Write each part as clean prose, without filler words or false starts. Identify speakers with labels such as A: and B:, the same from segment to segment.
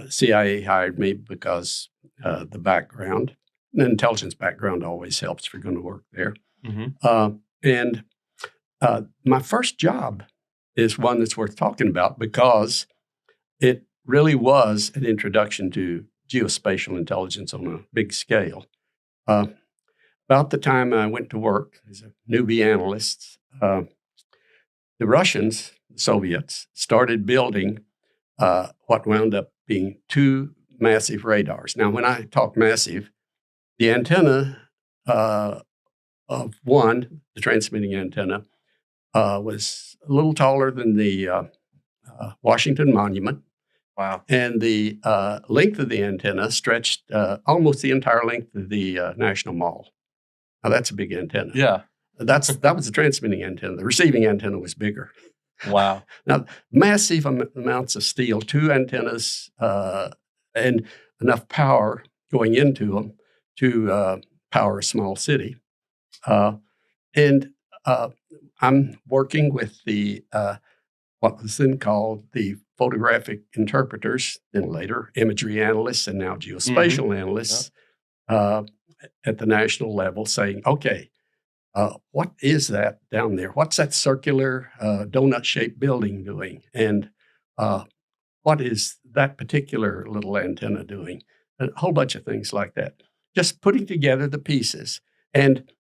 A: CIA hired me because the background, the intelligence background always helps if you're going to work there. And my first job is one that's worth talking about because it really was an introduction to geospatial intelligence on a big scale. About the time I went to work as a newbie analyst, the Russians, the Soviets, started building what wound up being 2 massive radars. Now, when I talk massive, the antenna of one, the transmitting antenna, was a little taller than the Washington Monument.
B: Wow.
A: And the length of the antenna stretched almost the entire length of the National Mall. Now, that's a big antenna.
B: Yeah.
A: That was the transmitting antenna. The receiving antenna was bigger.
B: Wow.
A: Now, massive amounts of steel, 2 antennas, and enough power going into them to power a small city. And I'm working with the what was then called the photographic interpreters, then later imagery analysts, and now geospatial analysts at the national level, saying, okay, what is that down there? What's that circular donut-shaped building doing? And what is that particular little antenna doing? A whole bunch of things like that. Just putting together the pieces and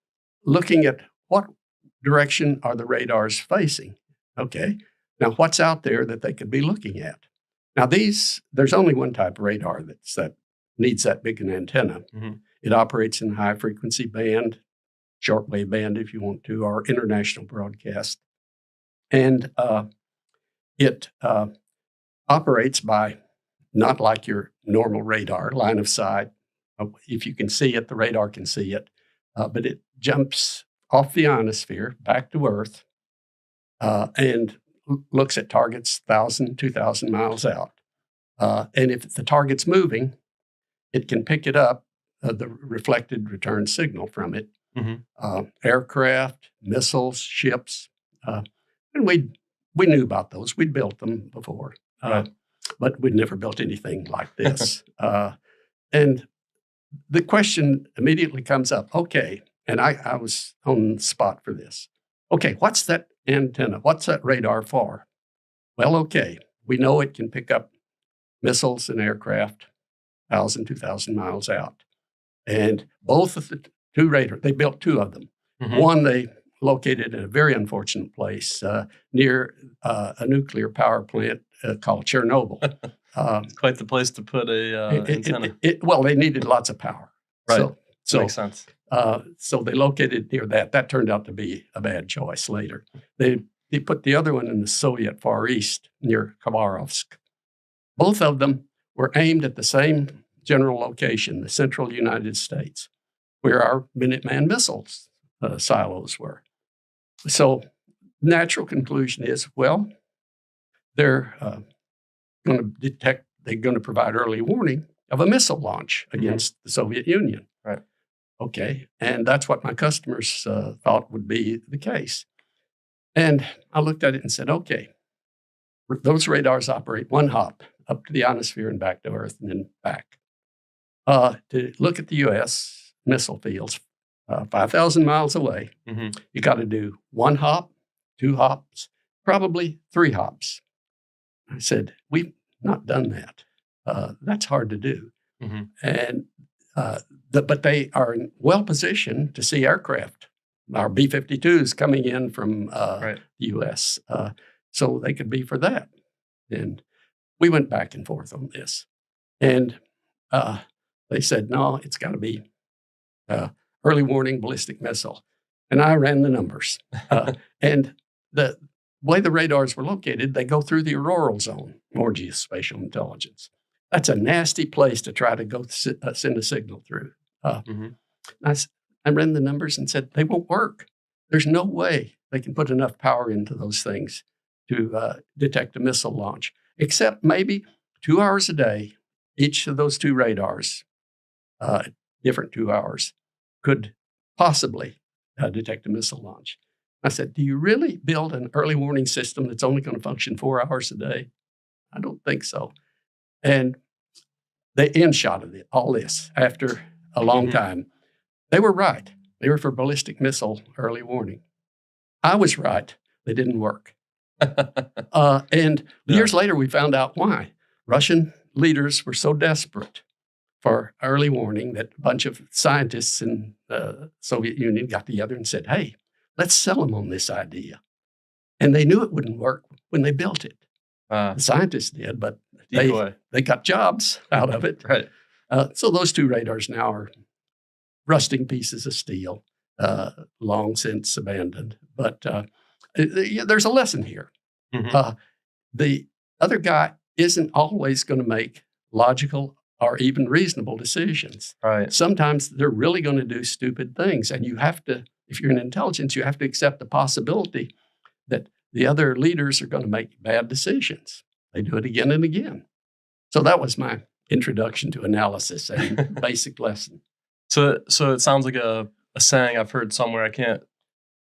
A: looking at what direction are the radars facing. Okay, now what's out there that they could be looking at? Now there's only one type of radar that needs that big an antenna. It operates in high frequency band, shortwave band if you want to, or international broadcast. And it operates by not like your normal radar, line of sight. If you can see it, the radar can see it, but it jumps off the ionosphere back to Earth and looks at targets 1,000, 2,000 miles out. And if the target's moving, it can pick it up, the reflected return signal from it. Aircraft, missiles, ships. And we knew about those. We'd built them before. But we'd never built anything like this. And the question immediately comes up, okay, and I was on the spot for this. Okay, what's that antenna? What's that radar for? Well, okay, we know it can pick up missiles and aircraft 1,000, 2,000 miles out. And both of the 2 radars, they built 2 of them. One they located in a very unfortunate place near a nuclear power plant called Chernobyl.
B: It's quite the place to put a antenna.
A: Well, they needed lots of power.
B: Right. So makes sense.
A: So they located near that. That turned out to be a bad choice later. They put the other one in the Soviet Far East near Khabarovsk. Both of them were aimed at the same general location, the central United States, where our Minuteman missiles silos were. So natural conclusion is, well, they're going to detect, they're going to provide early warning of a missile launch against the Soviet Union.
B: Right.
A: Okay. And that's what my customers thought would be the case. And I looked at it and said, okay, those radars operate 1 hop up to the ionosphere and back to Earth and then back. To look at the U.S. missile fields 5,000 miles away, you got to do 1 hop, 2 hops, probably 3 hops. I said, we've not done that. That's hard to do. And but they are well positioned to see aircraft, our B-52s coming in from the U.S., so they could be for that. And we went back and forth on this. And they said, no, it's got to be early warning ballistic missile. And I ran the numbers. And the way the radars were located, they go through the auroral zone, more geospatial intelligence. That's a nasty place to try to go send a signal through. I ran the numbers and said, they won't work. There's no way they can put enough power into those things to detect a missile launch, except maybe 2 hours a day, each of those 2 radars, different 2 hours, could possibly detect a missile launch. I said, do you really build an early warning system that's only going to function 4 hours a day? I don't think so. And They in-shotted it, all this, after a long time. They were right. They were for ballistic missile early warning. I was right. They didn't work. And years later, we found out why. Russian leaders were so desperate for early warning that a bunch of scientists in the Soviet Union got together and said, hey, let's sell them on this idea. And they knew it wouldn't work when they built it. The scientists did, but they got jobs out of it.
B: Right.
A: So those two radars now are rusting pieces of steel, long since abandoned. But there's a lesson here. The other guy isn't always going to make logical or even reasonable decisions.
B: Right.
A: Sometimes they're really going to do stupid things. And you have to, if you're in intelligence, you have to accept the possibility that the other leaders are going to make bad decisions. They do it again and again. So that was my introduction to analysis and basic lesson.
B: So it sounds like a saying I've heard somewhere. I can't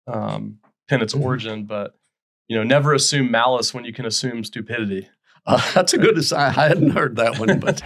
B: pin its origin, but never assume malice when you can assume stupidity.
A: That's a good aside. I hadn't heard that one, but.